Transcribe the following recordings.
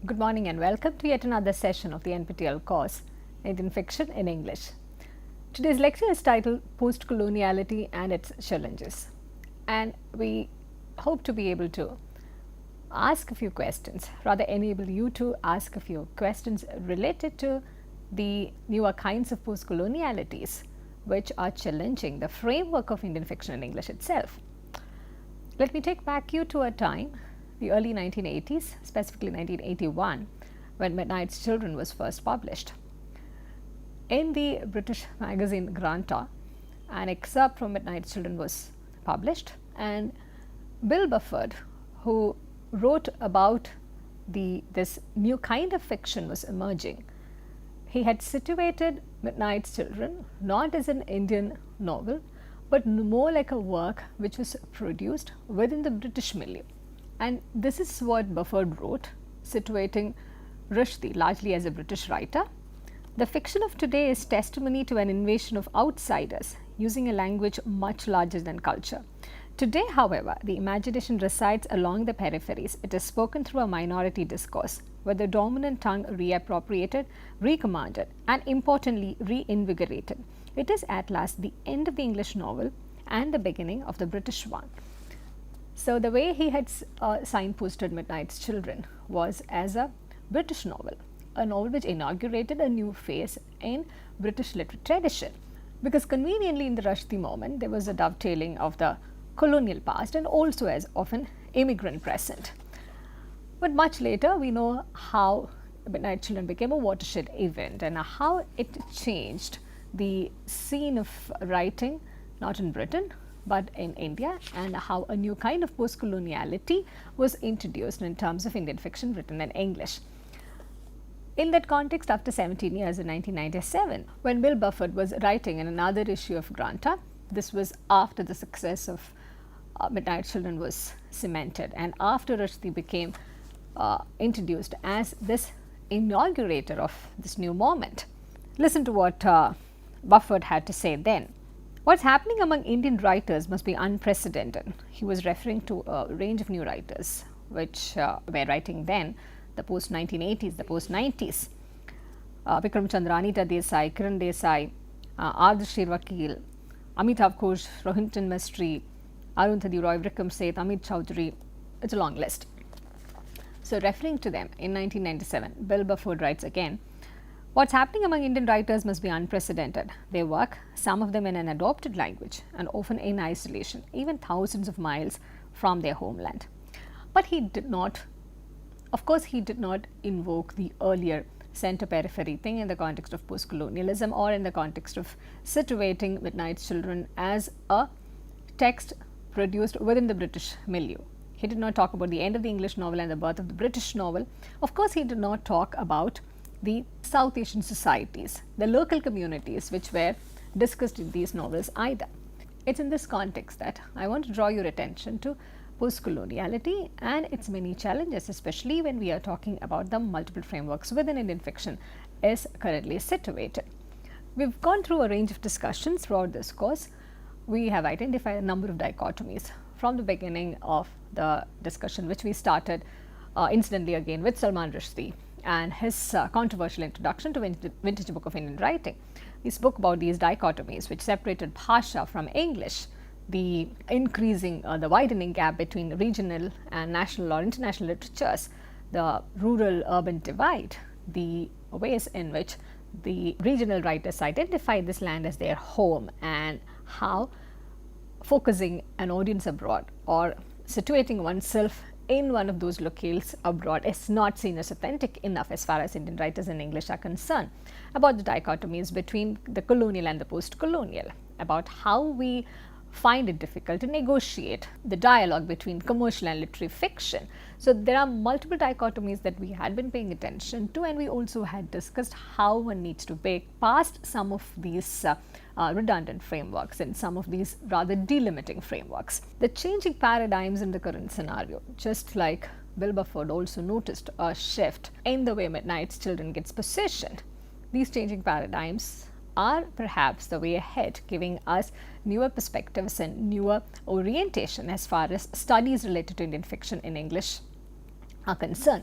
Good morning and welcome to yet another session of the NPTEL course, Indian Fiction in English. Today's lecture is titled Postcoloniality and its Challenges, and we hope to be able to ask a few questions, rather enable you to ask a few questions related to the newer kinds of postcolonialities which are challenging the framework of Indian fiction in English itself. Let me take back you to a time, the early 1980s, specifically 1981, when Midnight's Children was first published. In the British magazine Granta, an excerpt from Midnight's Children was published, and Bill Bufford, who wrote about this new kind of fiction was emerging. He had situated Midnight's Children not as an Indian novel, but more like a work which was produced within the British milieu. And this is what Bufford wrote, situating Rushdie largely as a British writer. The fiction of today is testimony to an invasion of outsiders using a language much larger than culture. Today, however, the imagination resides along the peripheries. It is spoken through a minority discourse, where the dominant tongue reappropriated, recommanded, and importantly reinvigorated. It is at last the end of the English novel and the beginning of the British one. So the way he had signposted Midnight's Children was as a British novel, a novel which inaugurated a new phase in British literary tradition, because conveniently in the Rushdie moment there was a dovetailing of the colonial past and also as of an immigrant present. But much later we know how Midnight's Children became a watershed event and how it changed the scene of writing, not in Britain but in India, and how a new kind of postcoloniality was introduced in terms of Indian fiction written in English. In that context, after 17 years in 1997, when Bill Bufford was writing in another issue of Granta, this was after the success of Midnight's Children was cemented and after Rushdie became introduced as this inaugurator of this new moment. Listen to what Bufford had to say then. What's happening among Indian writers must be unprecedented. He was referring to a range of new writers which were writing then, the post-1980s, the post-90s. Vikram Chandra, Anita Desai, Kiran Desai, Ardeshir Vakil, Amitav Ghosh, Rohinton Mistry, Arundhati Roy, Vikram Seth, Amit Chowdhury. It's a long list. So referring to them in 1997, Bill Bufford writes again, what's happening among Indian writers must be unprecedented. They work, some of them in an adopted language and often in isolation, even thousands of miles from their homeland. But he did not, of course, he did not invoke the earlier center periphery thing in the context of postcolonialism or in the context of situating Midnight's Children as a text produced within the British milieu. He did not talk about the end of the English novel and the birth of the British novel. Of course, he did not talk about the South Asian societies, the local communities which were discussed in these novels either. It's in this context that I want to draw your attention to postcoloniality and its many challenges, especially when we are talking about the multiple frameworks within Indian fiction is currently situated. We've gone through a range of discussions throughout this course. We have identified a number of dichotomies from the beginning of the discussion, which we started incidentally again with Salman Rushdie and his controversial introduction to Vintage Book of Indian Writing. He spoke about these dichotomies which separated Bhasha from English, the increasing, the widening gap between regional and national or international literatures, the rural-urban divide, the ways in which the regional writers identify this land as their home, and how focusing an audience abroad or situating oneself in one of those locales abroad is not seen as authentic enough as far as Indian writers in English are concerned, about the dichotomies between the colonial and the post-colonial, about how we find it difficult to negotiate the dialogue between commercial and literary fiction. So there are multiple dichotomies that we had been paying attention to, and we also had discussed how one needs to break past some of these redundant frameworks and some of these rather delimiting frameworks. The changing paradigms in the current scenario, just like Bill Bufford also noticed a shift in the way Midnight's Children gets positioned. These changing paradigms are perhaps the way ahead, giving us newer perspectives and newer orientation as far as studies related to Indian fiction in English are concerned.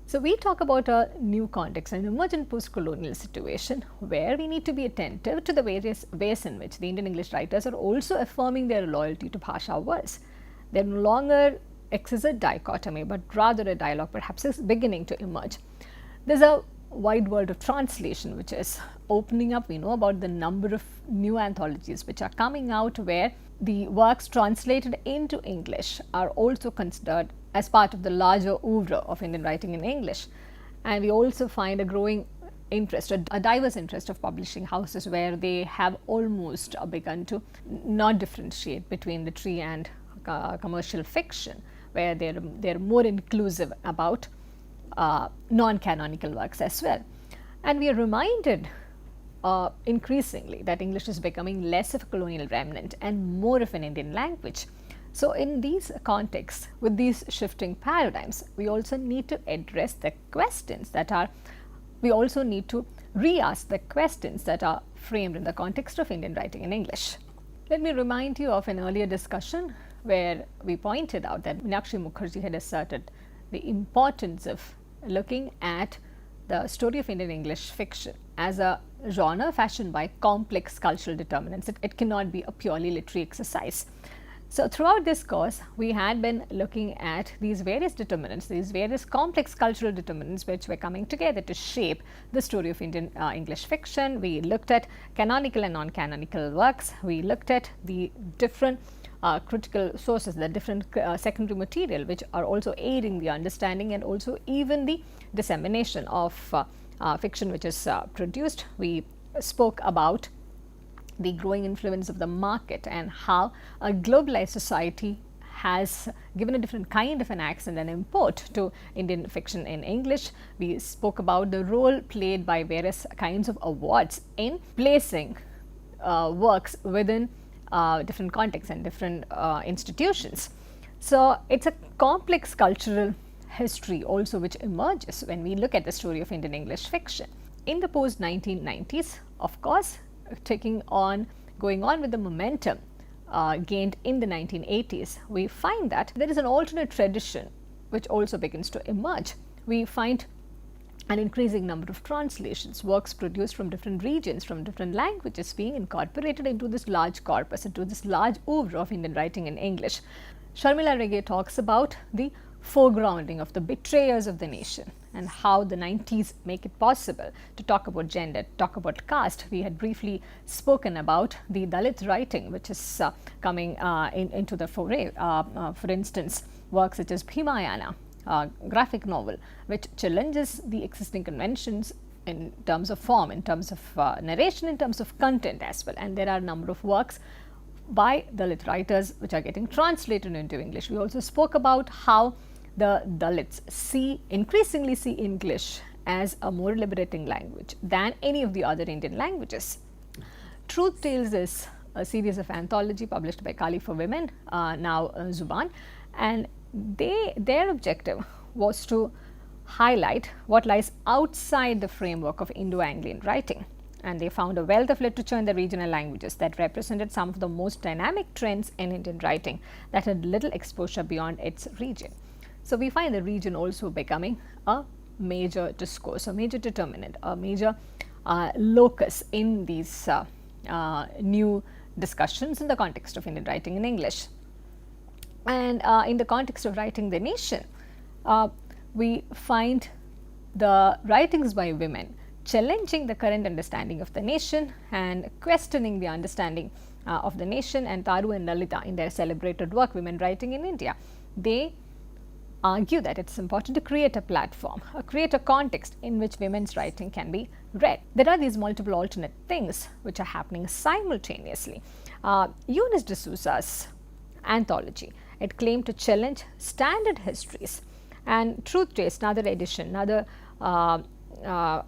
So we talk about a new context, an emergent post-colonial situation where we need to be attentive to the various ways in which the Indian English writers are also affirming their loyalty to Bhasha verse. They no longer exists a dichotomy, but rather a dialogue perhaps is beginning to emerge. There's a wide world of translation which is opening up. We know about the number of new anthologies which are coming out where the works translated into English are also considered as part of the larger oeuvre of Indian writing in English. And we also find a growing interest, a diverse interest of publishing houses where they have almost begun to not differentiate between literary and commercial fiction, where they're more inclusive about non-canonical works as well. And we are reminded increasingly that English is becoming less of a colonial remnant and more of an Indian language. So in these contexts, with these shifting paradigms, we also need to address the questions that are, we also need to re-ask the questions that are framed in the context of Indian writing in English. Let me remind you of an earlier discussion where we pointed out that Meenakshi Mukherjee had asserted the importance of looking at the story of Indian English fiction as a genre fashioned by complex cultural determinants. It cannot be a purely literary exercise. So throughout this course, we had been looking at these various determinants, these various complex cultural determinants which were coming together to shape the story of Indian English fiction. We looked at canonical and non-canonical works. We looked at the different critical sources, the different secondary material which are also aiding the understanding and also even the dissemination of fiction which is produced. We spoke about the growing influence of the market and how a globalized society has given a different kind of an accent and import to Indian fiction in English. We spoke about the role played by various kinds of awards in placing works within different contexts and different institutions. So it's a complex cultural history also which emerges when we look at the story of Indian English fiction. In the post-1990s, of course, going on with the momentum gained in the 1980s, we find that there is an alternate tradition which also begins to emerge. We find an increasing number of translations, works produced from different regions, from different languages being incorporated into this large corpus, into this large oeuvre of Indian writing in English. Sharmila Rege talks about the foregrounding of the betrayers of the nation and how the 90s make it possible to talk about gender, talk about caste. We had briefly spoken about the Dalit writing which is coming into the foray. For instance, works such as Bhimayana, graphic novel, which challenges the existing conventions in terms of form, in terms of narration, in terms of content as well. And there are a number of works by Dalit writers which are getting translated into English. We also spoke about how the Dalits increasingly see English as a more liberating language than any of the other Indian languages. Truth Tales is a series of anthology published by Kali for Women, now Zuban, and their objective was to highlight what lies outside the framework of Indo-Anglian writing. And they found a wealth of literature in the regional languages that represented some of the most dynamic trends in Indian writing that had little exposure beyond its region. So we find the region also becoming a major discourse, a major determinant, a major locus in these new discussions in the context of Indian writing in English. And in the context of writing the nation, we find the writings by women challenging the current understanding of the nation and questioning the understanding of the nation. And Taru and Lalita, in their celebrated work, Women Writing in India, they argue that it's important to create a platform, create a context in which women's writing can be read. There are these multiple alternate things which are happening simultaneously. Eunice D'Souza's anthology, it claimed to challenge standard histories, and Truth Tales, another edition, another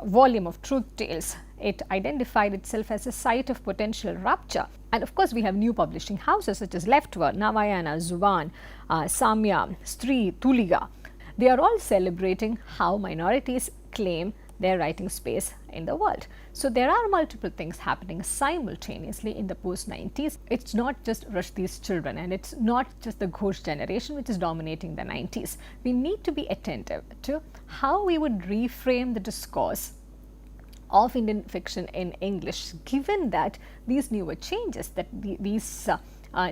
volume of Truth Tales, it identified itself as a site of potential rupture. And of course, we have new publishing houses such as Leftward, Navayana, Zuban, Samya, Stree, Tuliga. They are all celebrating how minorities claim their writing space in the world. So there are multiple things happening simultaneously in the post-90s. It's not just Rushdie's children, and it's not just the Ghosh generation which is dominating the 90s. We need to be attentive to how we would reframe the discourse of Indian fiction in English, given that these newer changes, that these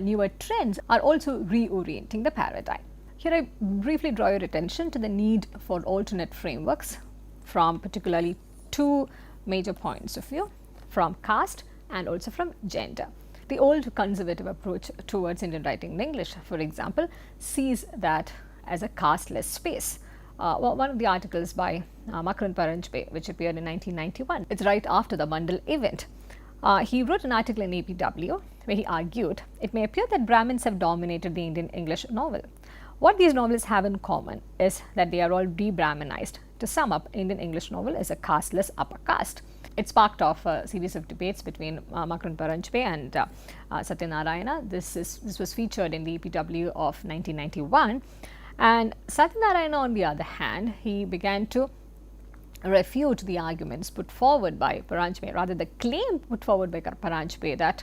newer trends are also reorienting the paradigm. Here I briefly draw your attention to the need for alternate frameworks from particularly two major points of view, from caste and also from gender. The old conservative approach towards Indian writing in English, for example, sees that as a casteless space. One of the articles by Merin, which appeared in 1991, it's right after the Mandal event. He wrote an article in APW where he argued it may appear that Brahmins have dominated the Indian English novel. What these novelists have in common is that they are all de-Brahminized. To sum up, Indian English novel is a casteless upper caste. It sparked off a series of debates between Merin and Satyanarayana. This was featured in the APW of 1991. And Satyanarayana, on the other hand, he began to refute the arguments put forward by Merin, rather the claim put forward by Merin that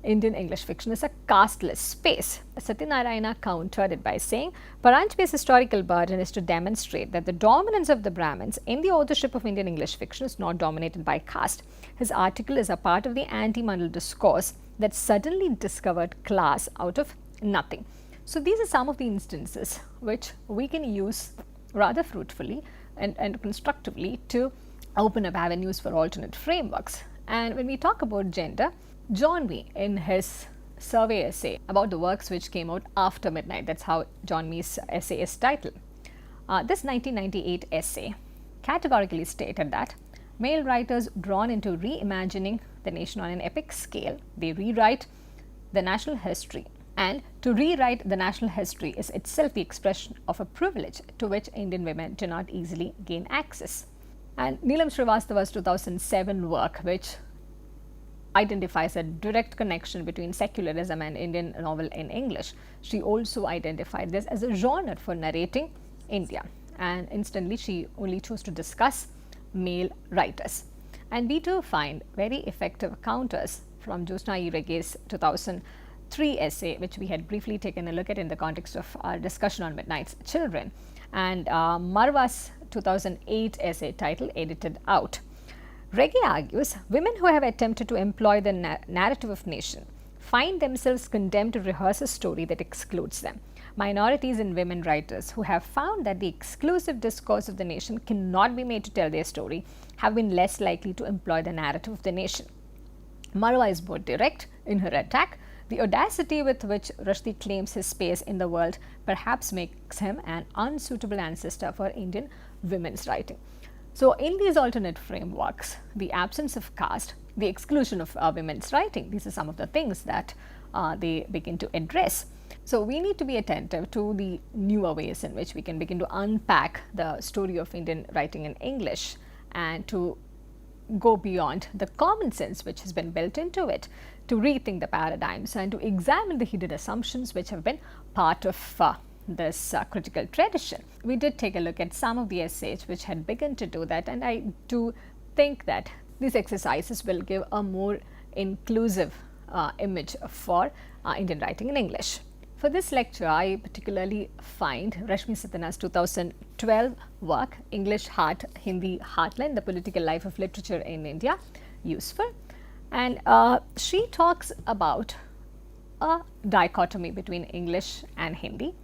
Indian English fiction is a casteless space. Satyanarayana countered it by saying, Merin's historical burden is to demonstrate that the dominance of the Brahmins in the authorship of Indian English fiction is not dominated by caste. His article is a part of the anti-Mandal discourse that suddenly discovered class out of nothing. So these are some of the instances which we can use rather fruitfully and constructively to open up avenues for alternate frameworks. And when we talk about gender, John Mee, in his survey essay about the works which came out after midnight, that's how John Mee's essay is titled. This 1998 essay categorically stated that male writers drawn into reimagining the nation on an epic scale, they rewrite the national history. And to rewrite the national history is itself the expression of a privilege to which Indian women do not easily gain access. And Neelam Srivastava's 2007 work, which identifies a direct connection between secularism and Indian novel in English, she also identified this as a genre for narrating India. And instantly she only chose to discuss male writers. And we do find very effective counters from Jyotsna E. Rege's 2003 essay, which we had briefly taken a look at in the context of our discussion on Midnight's Children, and Marwa's 2008 essay titled Edited Out. Rege argues women who have attempted to employ the narrative of nation find themselves condemned to rehearse a story that excludes them. Minorities and women writers who have found that the exclusive discourse of the nation cannot be made to tell their story have been less likely to employ the narrative of the nation. Marwa is more direct in her attack. The audacity with which Rushdie claims his space in the world perhaps makes him an unsuitable ancestor for Indian women's writing. So in these alternate frameworks, the absence of caste, the exclusion of women's writing, these are some of the things that they begin to address. So we need to be attentive to the newer ways in which we can begin to unpack the story of Indian writing in English and to go beyond the common sense which has been built into it, to rethink the paradigms and to examine the hidden assumptions which have been part of this critical tradition. We did take a look at some of the essays which had begun to do that, and I do think that these exercises will give a more inclusive image for Indian writing in English. For this lecture, I particularly find Rashmi Sathana's 2012 work, English Heart, Hindi Heartland, The Political Life of Literature in India, useful. And she talks about a dichotomy between English and Hindi.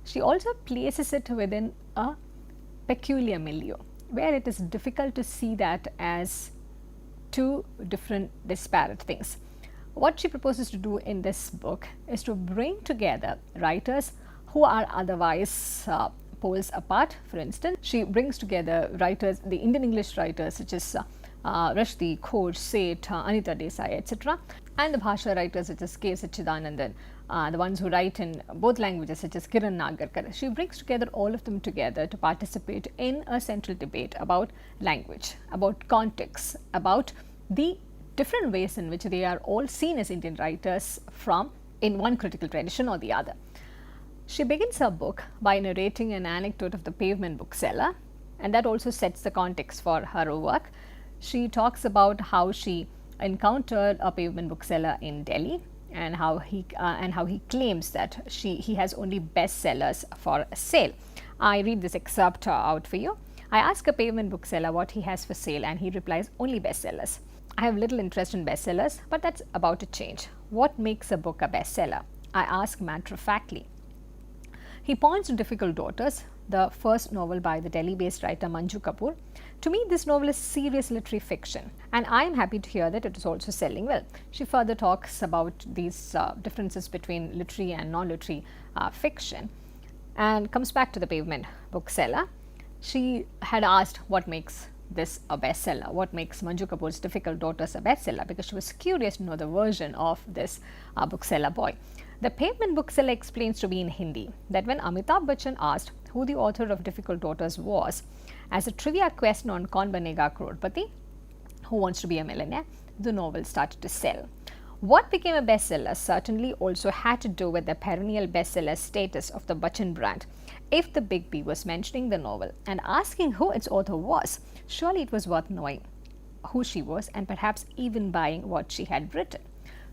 She also places it within a peculiar milieu, where it is difficult to see that as two different disparate things. What she proposes to do in this book is to bring together writers who are otherwise poles apart. For instance, she brings together writers, the Indian English writers such as Rushdie, Ghosh, Seth, Anita Desai, etc., and the Bhasha writers such as K. Sachidanandan, the ones who write in both languages such as Kiran Nagarkar. She brings together all of them together to participate in a central debate about language, about context, about the different ways in which they are all seen as Indian writers from in one critical tradition or the other. She begins her book by narrating an anecdote of the pavement bookseller and that also sets the context for her work. She talks about how she encountered a pavement bookseller in Delhi, and how he claims that he has only bestsellers for sale. I read this excerpt out for you. I ask a pavement bookseller what he has for sale, and he replies, only bestsellers. I have little interest in bestsellers, but that's about to change. What makes a book a bestseller? I ask matter-of-factly. He points to Difficult Daughters, the first novel by the Delhi-based writer Manju Kapoor. To me, this novel is serious literary fiction, and I am happy to hear that it is also selling well. She further talks about these differences between literary and non-literary fiction, and comes back to the pavement bookseller. She had asked what makes this a bestseller, what makes Manju Kapoor's Difficult Daughters a bestseller, because she was curious to know the version of this bookseller boy. The pavement bookseller explains to me in Hindi that when Amitabh Bachchan asked who the author of Difficult Daughters was, as a trivia question on Kaun Banega Crorepati, who wants to be a millionaire, the novel started to sell. What became a bestseller certainly also had to do with the perennial bestseller status of the Bachchan brand. If the Big B was mentioning the novel and asking who its author was, surely it was worth knowing who she was and perhaps even buying what she had written.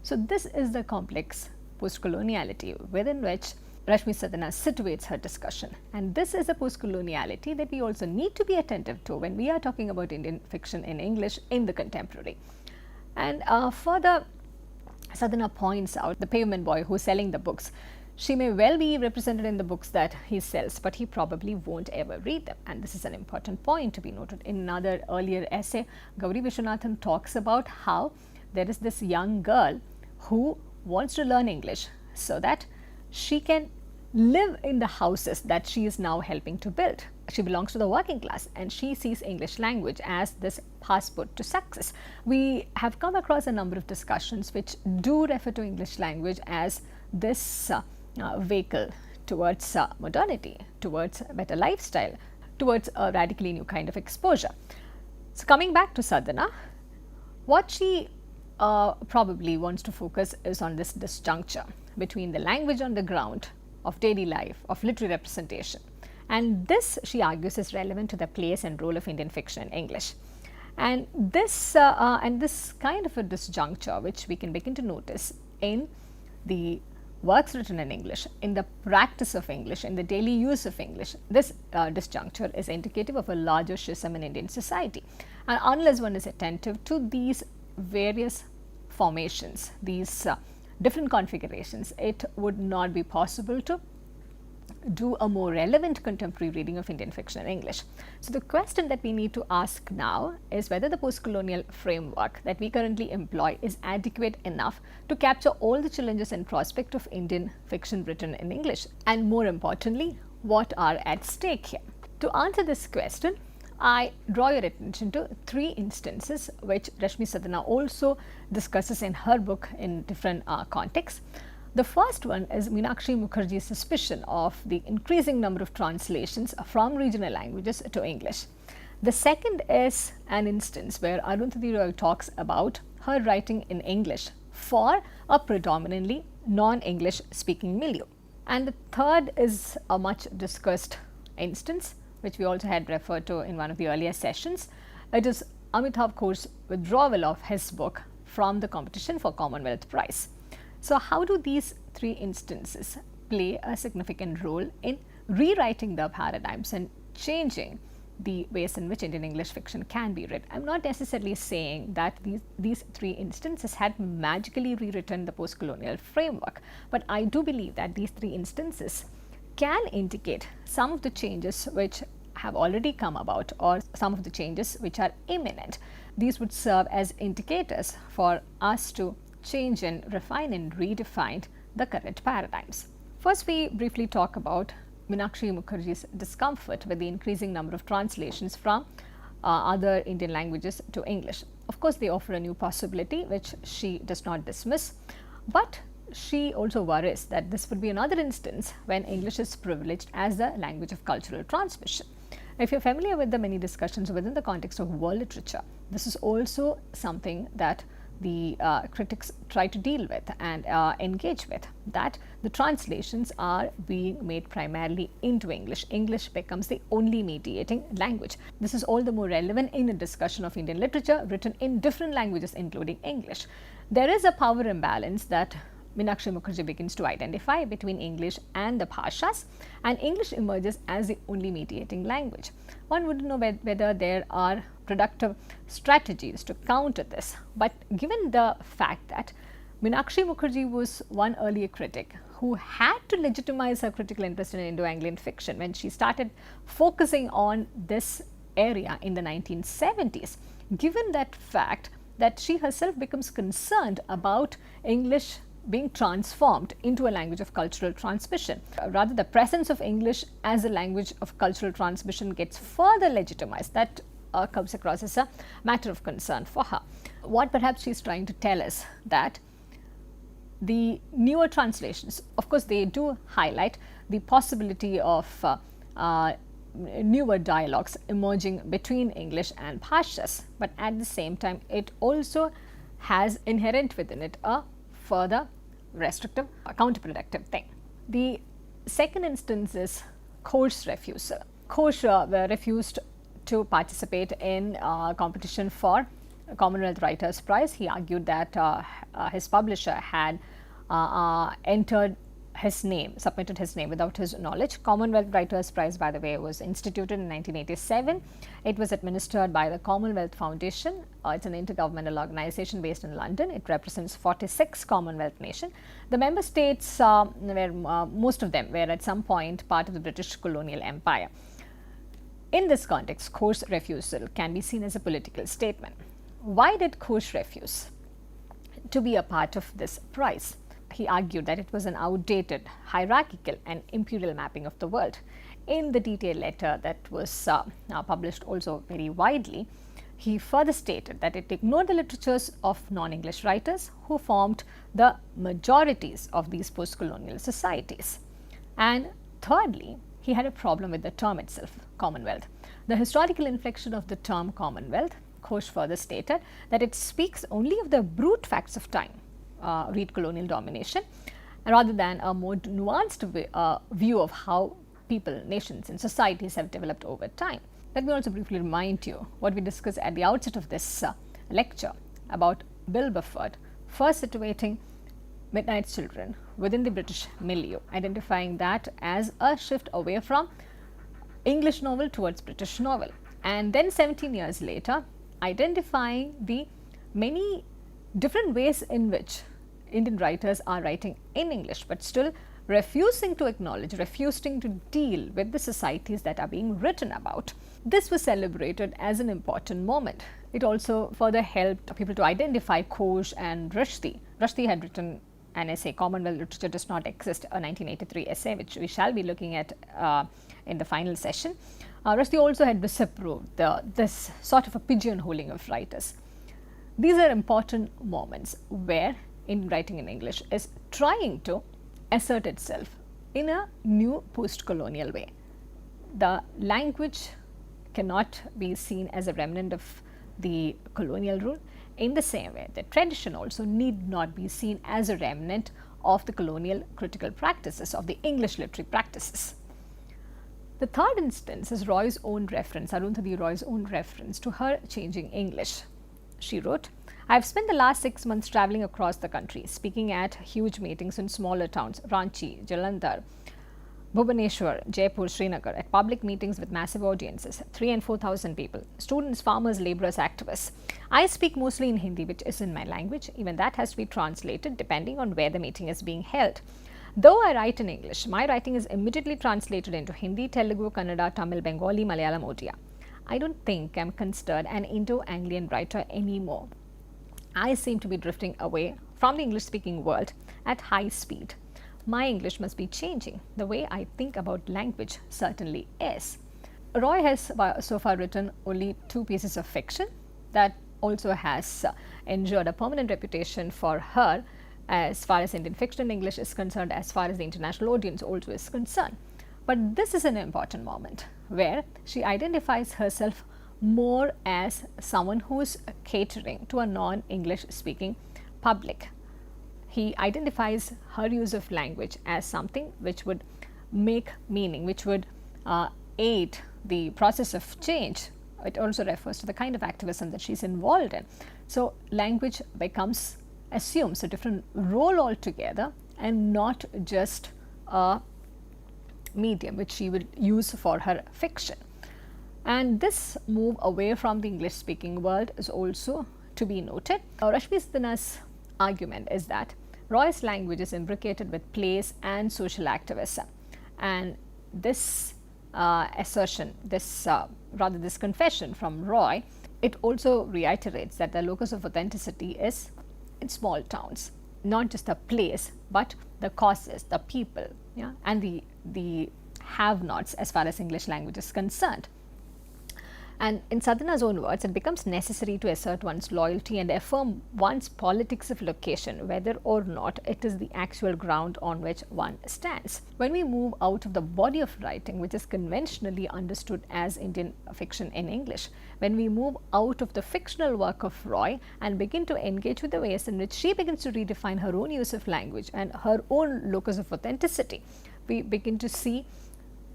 So this is the complex postcoloniality within which Rashmi Sadhana situates her discussion. And this is a postcoloniality that we also need to be attentive to when we are talking about Indian fiction in English in the contemporary. And further, Sadhana points out the pavement boy who's selling the books. She may well be represented in the books that he sells, but he probably won't ever read them. And this is an important point to be noted. In another earlier essay, Gauri Vishwanathan talks about how there is this young girl who wants to learn English so that she can live in the houses that she is now helping to build. She belongs to the working class, and she sees English language as this passport to success. We have come across a number of discussions which do refer to English language as this vehicle towards modernity, towards a better lifestyle, towards a radically new kind of exposure. So coming back to Sadhana, what she probably wants to focus is on this disjuncture between the language on the ground of daily life, of literary representation. And this, she argues, is relevant to the place and role of Indian fiction in English. And this kind of a disjuncture, which we can begin to notice in the works written in English, in the practice of English, in the daily use of English, this disjuncture is indicative of a larger schism in Indian society. And unless one is attentive to these various formations, these different configurations, it would not be possible to do a more relevant contemporary reading of Indian fiction in English. So the question that we need to ask now is whether the postcolonial framework that we currently employ is adequate enough to capture all the challenges and prospect of Indian fiction written in English, and more importantly, what are at stake here. To answer this question, I draw your attention to three instances which Rashmi Sadhana also discusses in her book in different contexts. The first one is Meenakshi Mukherjee's suspicion of the increasing number of translations from regional languages to English. The second is an instance where Arundhati Roy talks about her writing in English for a predominantly non-English speaking milieu. And the third is a much discussed instance, which we also had referred to in one of the earlier sessions. It is Amitabh Kaur's withdrawal of his book from the competition for Commonwealth Prize. So how do these three instances play a significant role in rewriting the paradigms and changing the ways in which Indian English fiction can be read? I'm not necessarily saying that these three instances had magically rewritten the postcolonial framework, but I do believe that these three instances can indicate some of the changes which have already come about, or some of the changes which are imminent. These would serve as indicators for us to change and refine and redefine the current paradigms. First, we briefly talk about Meenakshi Mukherjee's discomfort with the increasing number of translations from other Indian languages to English. Of course, they offer a new possibility which she does not dismiss, but she also worries that this would be another instance when English is privileged as the language of cultural transmission. If you're familiar with the many discussions within the context of world literature, this is also something that the critics try to deal with and engage with, that the translations are being made primarily into English. English becomes the only mediating language. This is all the more relevant in a discussion of Indian literature written in different languages, including English. There is a power imbalance that Meenakshi Mukherjee begins to identify between English and the Bhashas, and English emerges as the only mediating language. One would know whether there are productive strategies to counter this, but given the fact that Meenakshi Mukherjee was one earlier critic who had to legitimize her critical interest in Indo-Anglian fiction when she started focusing on this area in the 1970s, given that fact that she herself becomes concerned about English being transformed into a language of cultural transmission. Rather, the presence of English as a language of cultural transmission gets further legitimized. That comes across as a matter of concern for her. What perhaps she's trying to tell us that the newer translations, of course, they do highlight the possibility of newer dialogues emerging between English and Bhashas, but at the same time, it also has inherent within it a further restrictive, counterproductive thing. The second instance is Ghosh's refusal. Ghosh refused to participate in competition for Commonwealth Writers' Prize. He argued that his publisher had submitted his name without his knowledge. Commonwealth Writers' Prize, by the way, was instituted in 1987. It was administered by the Commonwealth Foundation. It's an intergovernmental organization based in London. It represents 46 Commonwealth nations. The member states, most of them were at some point part of the British colonial empire. In this context, Ghosh's refusal can be seen as a political statement. Why did Ghosh refuse to be a part of this prize? He argued that it was an outdated, hierarchical and imperial mapping of the world. In the detailed letter that was published also very widely, he further stated that it ignored the literatures of non-English writers who formed the majorities of these post-colonial societies. And thirdly, he had a problem with the term itself, Commonwealth. The historical inflection of the term Commonwealth, Ghosh further stated that it speaks only of the brute facts of time, read colonial domination, rather than a more nuanced view of how people, nations and societies have developed over time. Let me also briefly remind you what we discussed at the outset of this lecture about Bill Bufford first situating Midnight Children within the British milieu, identifying that as a shift away from English novel towards British novel, and then 17 years later identifying the many different ways in which Indian writers are writing in English, but still refusing to acknowledge, refusing to deal with the societies that are being written about. This was celebrated as an important moment. It also further helped people to identify Ghosh and Rushdie. Rushdie had written an essay, Commonwealth Literature Does Not Exist, a 1983 essay, which we shall be looking at in the final session. Rushdie also had disapproved this sort of a pigeonholing of writers. These are important moments where Indian writing in English is trying to assert itself in a new post-colonial way. The language cannot be seen as a remnant of the colonial rule. In the same way, the tradition also need not be seen as a remnant of the colonial critical practices, of the English literary practices. The third instance is Roy's own reference, Arundhati Roy's own reference to her changing English. She wrote, "I have spent the last 6 months travelling across the country, speaking at huge meetings in smaller towns, Ranchi, Jalandhar, Bhubaneswar, Jaipur, Srinagar, at public meetings with massive audiences, 3,000 and 4,000 people, students, farmers, labourers, activists. I speak mostly in Hindi, which isn't my language. Even that has to be translated depending on where the meeting is being held. Though I write in English, my writing is immediately translated into Hindi, Telugu, Kannada, Tamil, Bengali, Malayalam, Odia. I don't think I'm considered an Indo-Anglian writer anymore. I seem to be drifting away from the English-speaking world at high speed. My English must be changing. The way I think about language certainly is." Roy has so far written only 2 pieces of fiction that also has ensured a permanent reputation for her as far as Indian fiction in English is concerned, as far as the international audience also is concerned. But this is an important moment where she identifies herself more as someone who is catering to a non-English speaking public. He identifies her use of language as something which would make meaning, which would aid the process of change. It also refers to the kind of activism that she's involved in. So language assumes a different role altogether, and not just a medium which she will use for her fiction. And this move away from the English speaking world is also to be noted. Rashmi Sudhana's argument is that Roy's language is imbricated with place and social activism, and this assertion, this confession from Roy, it also reiterates that the locus of authenticity is in small towns, not just a place, but the causes, the people, yeah, and the have-nots as far as English language is concerned. And in Sadhana's own words, it becomes necessary to assert one's loyalty and affirm one's politics of location, whether or not it is the actual ground on which one stands. When we move out of the body of writing, which is conventionally understood as Indian fiction in English, when we move out of the fictional work of Roy and begin to engage with the ways in which she begins to redefine her own use of language and her own locus of authenticity, we begin to see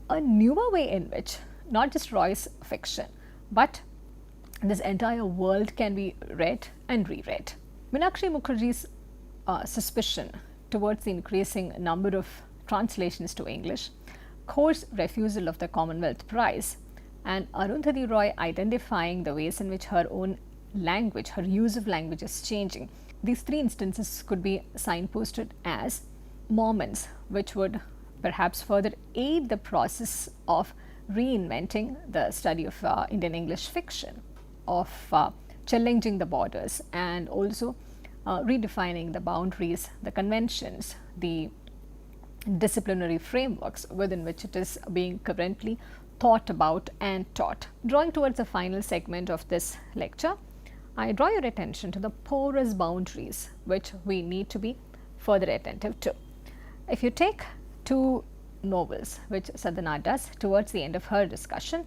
a newer way in which not just Roy's fiction, but this entire world can be read and reread. Meenakshi Mukherjee's suspicion towards the increasing number of translations to English, Kaur's refusal of the Commonwealth Prize, and Arundhati Roy identifying the ways in which her own language, her use of language is changing. These three instances could be signposted as moments which would perhaps further aid the process of reinventing the study of Indian English fiction, of challenging the borders, and also redefining the boundaries, the conventions, the disciplinary frameworks within which it is being currently thought about and taught. Drawing towards the final segment of this lecture, I draw your attention to the porous boundaries which we need to be further attentive to. If you take two novels which Sadhana does towards the end of her discussion,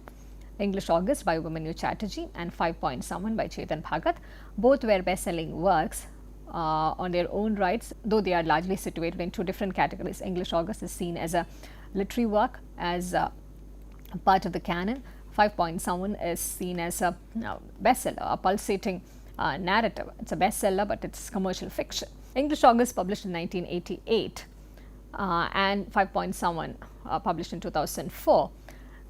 English August by Ubhamanyu Chatterjee and 5 Point Someone by Chetan Bhagat, both were best-selling works on their own rights, though they are largely situated in two different categories. English August is seen as a literary work, as a part of the canon. 5 Point Someone is seen as a bestseller, a pulsating narrative. It's a bestseller, but it's commercial fiction. English August, published in 1988, and 5 Point Someone, published in 2004.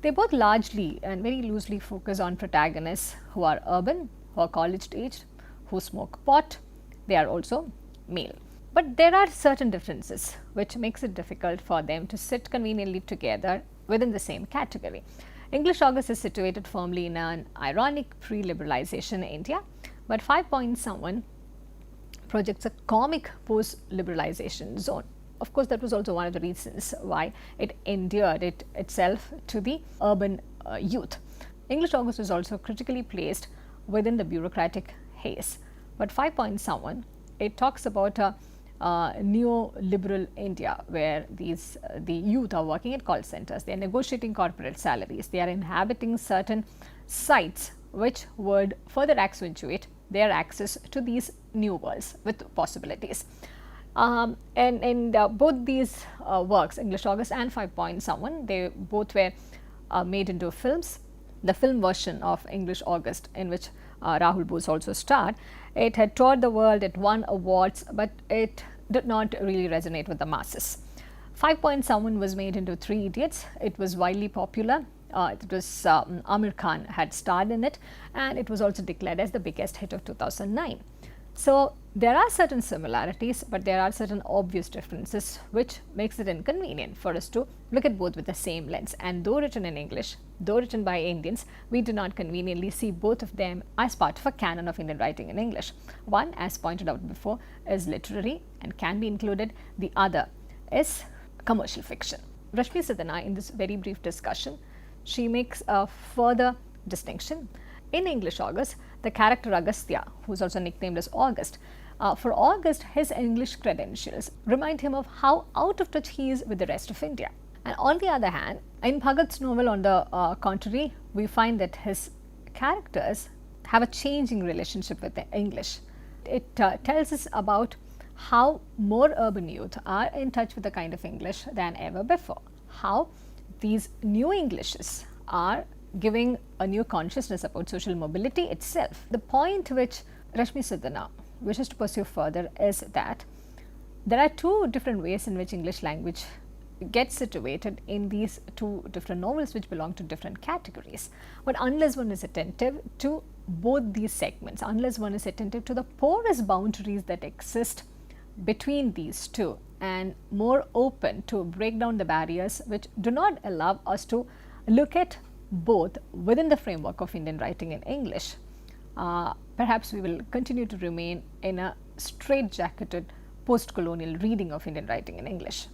They both largely and very loosely focus on protagonists who are urban, who are college-aged, who smoke pot. They are also male. But there are certain differences which makes it difficult for them to sit conveniently together within the same category. English August is situated firmly in an ironic pre-liberalization India, but 5 Point Someone projects a comic post-liberalization zone. Of course, that was also one of the reasons why it endeared itself to the urban youth. English August was also critically placed within the bureaucratic haze. But 5 Point Someone, it talks about a neoliberal India where the youth are working at call centers, they are negotiating corporate salaries, they are inhabiting certain sites which would further accentuate their access to these new worlds with possibilities. And both these works, English August and 5 Point Someone, they both were made into films. The film version of English August, in which Rahul Bose also starred, it had toured the world, it won awards, but it did not really resonate with the masses. 5 Point Someone was made into Three Idiots. It was widely popular. It was Amir Khan had starred in it, and it was also declared as the biggest hit of 2009. So there are certain similarities, but there are certain obvious differences which makes it inconvenient for us to look at both with the same lens. And though written in English, though written by Indians, we do not conveniently see both of them as part of a canon of Indian writing in English. One, as pointed out before, is literary and can be included. The other is commercial fiction. Rashmi Sudhana, in this very brief discussion, she makes a further distinction. In English August, the character Agastya, who is also nicknamed as August, for August, his English credentials remind him of how out of touch he is with the rest of India. And on the other hand, in Bhagat's novel, on the contrary, we find that his that characters have a changing relationship with the English. It tells us about how more urban youth are in touch with the kind of English than ever before, how these new Englishes are giving a new consciousness about social mobility itself. The point which Rashmi Sudhana wishes to pursue further is that there are two different ways in which English language gets situated in these two different novels which belong to different categories. But unless one is attentive to both these segments, unless one is attentive to the porous boundaries that exist between these two and more open to break down the barriers which do not allow us to look at both within the framework of Indian writing in English, perhaps we will continue to remain in a straitjacketed post-colonial reading of Indian writing in English.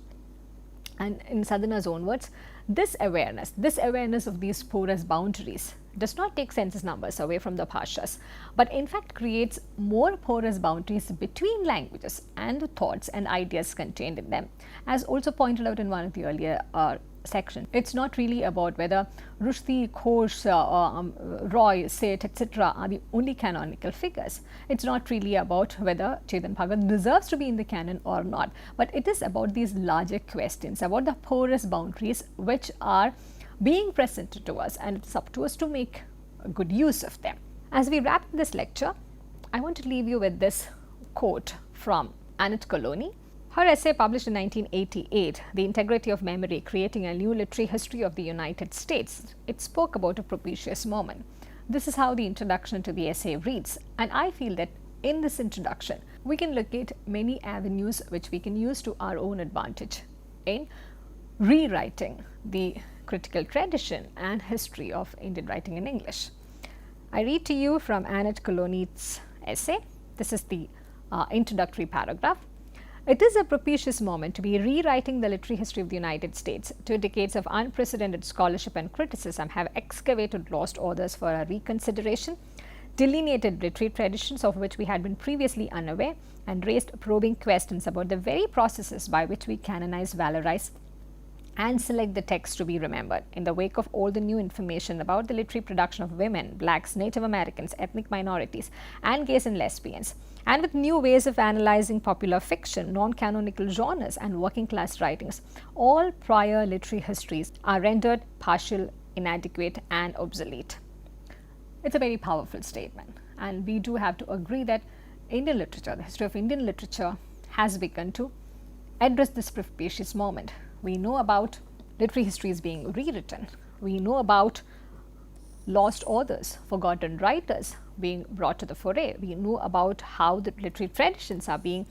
And in Sadhana's own words, this awareness of these porous boundaries does not take census numbers away from the bhashas, but in fact creates more porous boundaries between languages and the thoughts and ideas contained in them. As also pointed out in one of the earlier sections, it's not really about whether Rushdie, Ghosh, Roy, Seth, etc. are the only canonical figures. It's not really about whether Chetan Bhagat deserves to be in the canon or not, but it is about these larger questions, about the porous boundaries which are being presented to us, and it's up to us to make good use of them. As we wrap this lecture, I want to leave you with this quote from Annette Colony. Her essay published in 1988, The Integrity of Memory, Creating a New Literary History of the United States, it spoke about a propitious moment. This is how the introduction to the essay reads, and I feel that in this introduction, we can locate many avenues which we can use to our own advantage in rewriting the critical tradition and history of Indian writing in English. I read to you from Annette Colony's essay. This is the introductory paragraph. It is a propitious moment to be rewriting the literary history of the United States. 2 decades of unprecedented scholarship and criticism have excavated lost authors for a reconsideration, delineated literary traditions of which we had been previously unaware, and raised probing questions about the very processes by which we canonize, valorize, and select the text to be remembered. In the wake of all the new information about the literary production of women, blacks, Native Americans, ethnic minorities, and gays and lesbians, and with new ways of analyzing popular fiction, non-canonical genres, and working class writings, all prior literary histories are rendered partial, inadequate, and obsolete. It's a very powerful statement, and we do have to agree that Indian literature, the history of Indian literature, has begun to address this propitious moment. We know about literary histories being rewritten. We know about lost authors, forgotten writers being brought to the foray. We know about how the literary traditions are being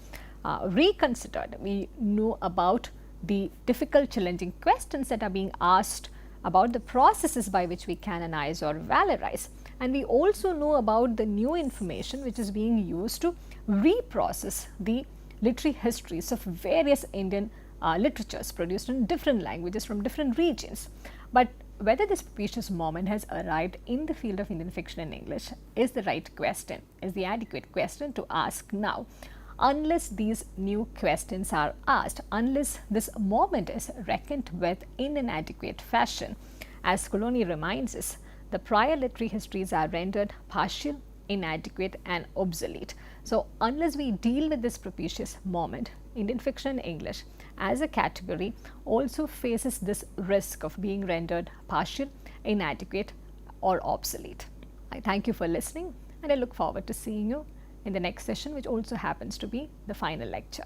reconsidered. We know about the difficult, challenging questions that are being asked about the processes by which we canonize or valorize. And we also know about the new information which is being used to reprocess the literary histories of various Indian literatures produced in different languages from different regions. But whether this propitious moment has arrived in the field of Indian fiction in English is the right question, is the adequate question to ask now. Unless these new questions are asked, unless this moment is reckoned with in an adequate fashion, as Colony reminds us, the prior literary histories are rendered partial, inadequate, and obsolete. So unless we deal with this propitious moment, Indian fiction in English as a category also faces this risk of being rendered partial, inadequate, or obsolete. I thank you for listening, and I look forward to seeing you in the next session, which also happens to be the final lecture.